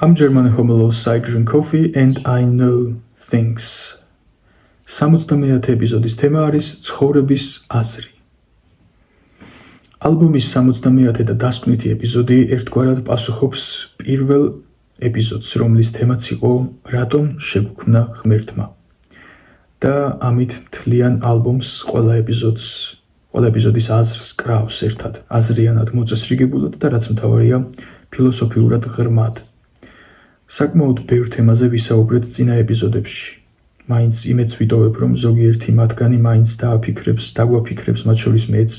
I'm German homolos, I drink coffee and I know things. 70 ეპიზოდის თემა არის ცხოვრების აზრი. ალბომის 70 და დასკვნითი ეპიზოდი ერთგვარად პასუხობს პირველ ეპიზოდს, რომლის თემაც იყო რატომ შეგუქმნა ღმერთმა. და ამით მთლიან ალბომს ყველა ეპიზოდის აზრს კრავს ერთად, აზრიანად მოწესრიგებულად და რაც მთავარია, ფილოსოფიურად ღრმად. საკმაოდ ბევრ თემაზე ვისაუბრეთ წინა ეპიზოდებში. მაინც იმედს ვიტოვებ, რომ ზოგიერთი მათგანი მაინც დაგვაფიქრებს, მათ შორის მეც,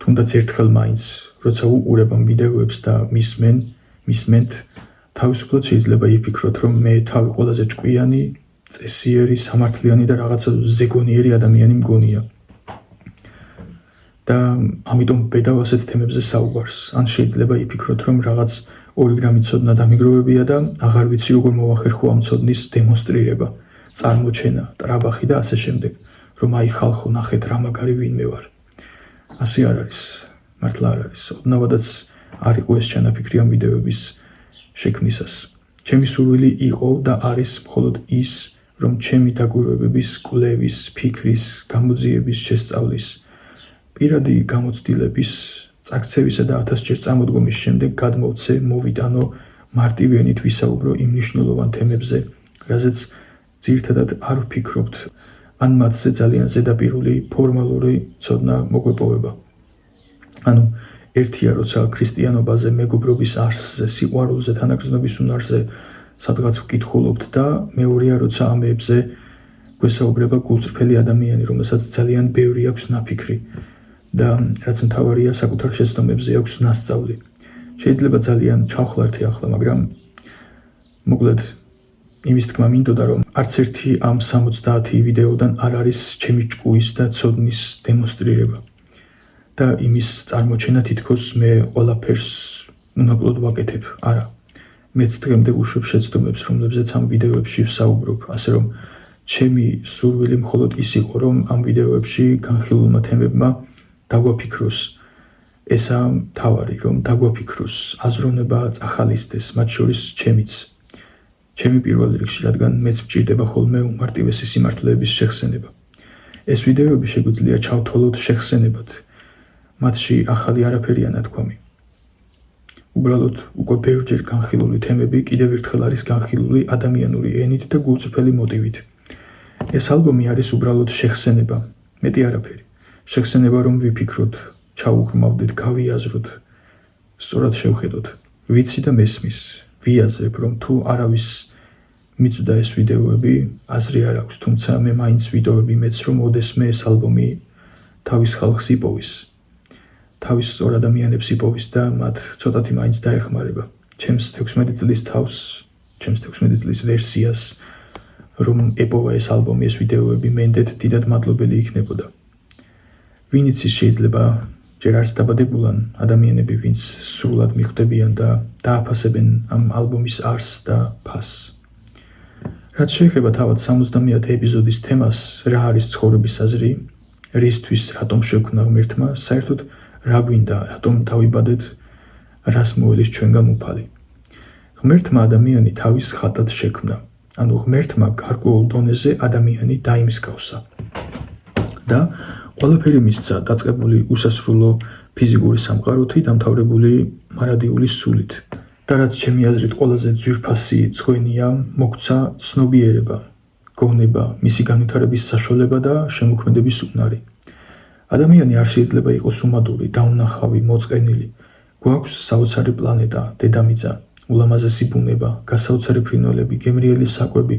თუნდაც ერთხელ მაინც, როცა უყურებ ამ ვიდეოებს და მისმენთ, თავისუფლად შეიძლება იფიქროთ, რომ მე თავი ყველაზე ჭკვიანი, წესიერი, სამართლიანი და რაღაცა ზეგონიერი ადამიანი მგონია. და ამიტომ ბედავ ასეთ თემებზე საუბარს. ან შეიძლება იფიქროთ, რომ რაღაც 2 გრამი ცოდნა დამიგროვებია და აღარ ვიცი როგორ მოვახერხო ამ ცოდნის დემონსტრირება, წარმოჩენა, ტრაბახი და ასე შემდეგ, რომ აი ხალხო ნახეთ რა მაგარი ვინმე ვარ. ასე არ არის, მართლა არ არის. ოდნავადაც არ იყო ეს ჩანაფიქრი ამ ვიდეოების შექმნისას. ჩემი სურვილი იყო და არის მხოლოდ ის, რომ ჩემი დაკვირვებების, კვლევის, ფიქრის, გამოძიების, შესწავლის, პირადი გამოცდილების, წაქცევისა და 1000-ჯერ წამოდგომის შემდეგ გადმოვცე, მოვიტანო, მარტივიანით ვისაუბრო იმ მნიშვნელოვან თემებზე, რაზეც ძირითადად არ ვფიქრობთ, ან მათზე ძალიან ზედაპირული ფორმალური ცოდნა მოგვეპოვება. ანუ ერთია, როცა ქრისტიანობაზე, მეგობრობის არსზე, სიყვარულზე, თანაგრძნობის უნარზე სადღაც ვკითხულობთ და მეორეა, როცა ამებზე გვესაუბრება გულწრფელი ადამიანი, რომელსაც ძალიან ბევრი აქვს ნაფიქრი და რაც მთავარია, საკუთარ შეცდომებზე აქვს ნასწავლი. შეიძლება ძალიან ჩავხლართი ახლა, მაგრამ მოკლედ იმის თქმა მინდოდა, რომ არც ერთი ამ 70 ვიდეოდან არ არის ჩემი ჭკუის და ცოდნის დემონსტრირება. და იმის წარმოჩენა თითქოს მე ყველაფერს უნაკლოდ ვაკეთებ. არა. მეც დღემდე უშვებ შეცდომებს, რომლებზეც ამ ვიდეოებში ვსაუბრობ, ასე რომ ჩემი სურვილი მხოლოდ ის იყო, რომ ამ ვიდეოებში განხილულმა თემებმა დაგვაფიქროს. ესაა მთავარი, რომ დაგვაფიქროს, აზროვნება წახალისდეს, მათ შორის ჩემიც. ჩემი პირველ რიგში, რადგან მეც მჭირდება ხოლმე უმარტივესი სიმართლეების შეხსენება. ეს ვიდეოები შეგვიძლია ჩავთვალოთ შეხსენებად. მათში ახალი არაფერია ნათქვამი. უბრალოდ უკვე ბევრჯერ განხილული თემები კიდევ ერთხელ არის განხილული ადამიანური ენით და გულწრფელი მოტივით. ეს ალბომი არის უბრალოდ შეხსენება, მეტი არაფერი. შეხსენება, რომ ვიფიქროთ, ჩაუღრმავდეთ, გავიაზროთ, სწორად შევხედოთ. ვიცი და მესმის, ვიაზრებ, რომ თუ არავის მიწვდა ეს ვიდეოები, აზრი არ აქვს, თუმცა მე მაინც ვიტოვებ იმედს, რომ ოდესმე ეს ალბომი თავის ხალხს იპოვის. თავის სწორ ადამიანებს იპოვის და მათ ცოტათი მაინც დაეხმარება. ჩემს 16 წლის თავს, ჩემს 16 წლის ვერსიას, რომ ეპოვა ეს ალბომი, ეს ვიდეოები, მენდეთ დიდად მადლობელი იქნებოდა. ვინ იცის, შეიძლება ჯერ არც დაბადებულან ადამიანები, ვინც სრულად მიხვდებიან და დააფასებენ ამ ალბომის არსს და ფასს. რაც შეეხება თავად 70 ეპიზოდის თემას, რა არის ცხოვრების აზრი, რისთვის, რატომ შეგუქმნა ღმერთმა, საერთოდ რა გვინდა, რატომ დავიბადეთ, რას მოელის ჩვენგან უფალი. ღმერთმა ადამიანი თავის ხატად შექმნა, ანუ ღმერთმა გარკვეულ დონეზე ადამიანი დაიმსგავსა. და ყველაფერი მისცა დაწყებული უსასრულო ფიზიკური სამყაროთი, დამთავრებული მარადიული სულით. და რაც ჩემი აზრით ყველაზე ძვირფასი წვენია, მოგვცა ცნობიერება, გონება, მისი განვითარების საშუალება და შემოქმედების უნარი. ადამიანი არ შეიძლება იყოს უმადური, დაუნახავი, მოწყენილი. გვაქვს საოცარი პლანეტა, დედამიწა, ულამაზესი ბუნება, გასაოცარი ფრინველები, გემრიელი საკვები,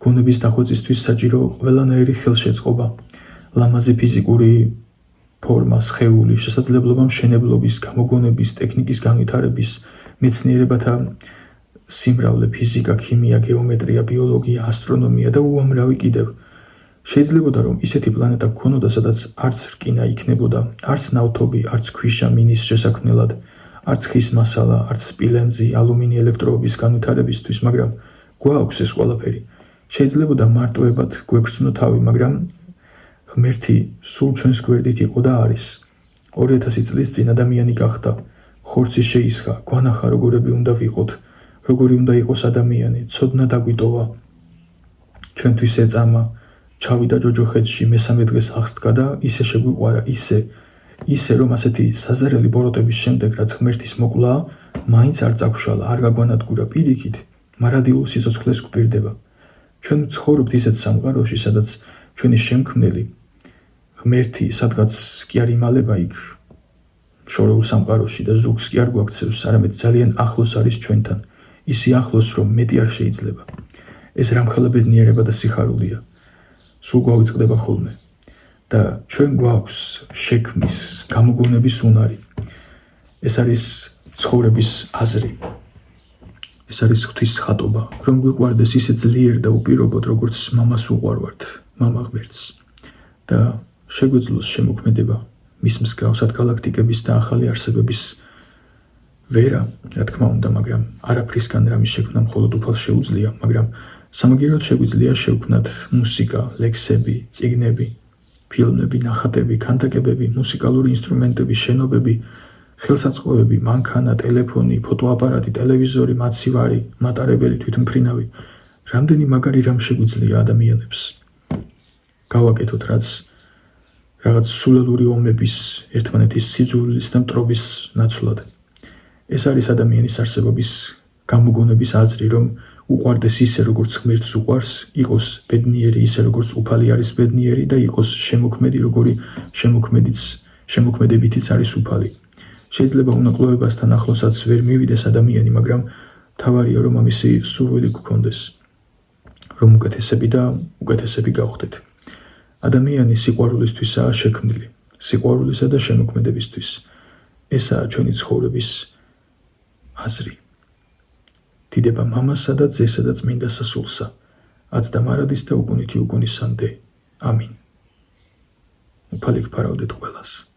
გონების დახვეწისთვის საჭირო ყველანაირი ხელშეწყობა, ლამაზი ფიზიკური ფორმა, სხეული, შესაძლებლობა მშენებლობის, გამოგონების, ტექნიკის განვითარების, მეცნიერებათა სიმრავლე, ფიზიკა, ქიმია, გეომეტრია, ბიოლოგია, ასტრონომია და უამრავი კიდევ. შეიძლებოდა, რომ ისეთი პლანეტა გქონოდა, სადაც არც რკინა იქნებოდა, არც ნავთობი, არც ქვიშა მინის შესაქმნელად, არც ხის მასალა, არც სპილენძი, ალუმინი ელექტროობის განვითარებისთვის, მაგრამ გვაქვს ეს ყველაფერი. შეიძლებოდა მარტოებად გვეგრძნო თავი, მაგრამ ღმერთი სულ ჩვენს გვერდით იყო და არის. 2000 წლის წინ ადამიანი გახდა, ხორცი შეისხა, გვანახა, როგორები უნდა ვიყოთ, როგორი უნდა იყოს ადამიანი, ცოდნა დაგვიტოვა, ჩვენთვის ეწამა, ჩავიდა ჯოჯოხეთში, მესამე დღეს აღსდგა და ისე შეგვიყვარა, ისე რომ ასეთი საზარელი ბოროტების შემდეგ, რაც ღმერთის მოკლა, მაინც არ წაგშალა, არ გაგვანადგურა პირიქით, მარადიულ სიცოცხლეს გვპირდება. ჩვენ ცხოვრობთ ისეთ სამყაროში, სადაც ჩვენი შემქმნელი ღმერთი სადღაც კი არ იმალება იქ შორეულ სამყაროში და ზოგს კი არ გვაქცევს, არამედ ძალიან ახლოს არის ჩვენთან. ისე ახლოს, რომ მეტი არ შეიძლება. ეს რამხელა ბედნიერება და სიხარულია. სულ გვავიწყდება ხოლმე. და ჩვენ გვაქვს შექმნის, გამოგონების უნარი. ეს არის ცხოვრების აზრი. ეს არის ღვთის ხატობა, რომ გვიყვარდეს ისე ძლიერ და უპირობოდ, როგორც მამას უყვარვართ, მამა ღმერთს. და შეგვეძლოს შემოქმედება მის მსგავსად გალაქტიკების და ახალი არსებების ვერა, რა თქმა უნდა, მაგრამ არაფრისგან რამის შექმნა მხოლოდ უფალს შეუძლია, მაგრამ სამაგიეროდ შეგვიძლია შევქმნათ მუსიკა, ლექსები, წიგნები, ფილმები, ნახატები, ქანდაკებები, მუსიკალური ინსტრუმენტები, შენობები, ხელსაწყოები, მანქანა, ტელეფონი, ფოტოაპარატი, ტელევიზორი, მაცივარი, მატარებელი, თვითმფრინავი. რამდენი მაგარი რამ შეგვიძლია ადამიანებს გავაკეთოთ, რაღაც სულელური ომების, ერთმანეთის სიძულვილის და მტრობის ნაცვლად. ეს არის ადამიანის არსებობის გამოგონების აზრი, რომ უყვარდეს ისე, როგორც ღმერთს უყვარს, იყოს ბედნიერი ისე, როგორც უფალი არის ბედნიერი და იყოს შემოქმედი, როგორი შემოქმედებითიც არის უფალი. შეიძლება უნაკლოებასთან ახლოსაც ვერ მივიდეს ადამიანი, მაგრამ მთავარია, რომ ამისი სურვილი გქონდეს, რომ უკეთესები და უკეთესები გავხდეთ. ადამიანი სიყვარულისთვისაა შექმნილი, სიყვარულისა და შემოქმედებისთვის. ესაა ჩვენი ცხოვრების აზრი. დიდება მამასა და ძესა და წმინდა სასულსა, აც და მარადის და უკუნითი უკუნისამდე. ამინ. უფალი გფარავდეთ ყველას.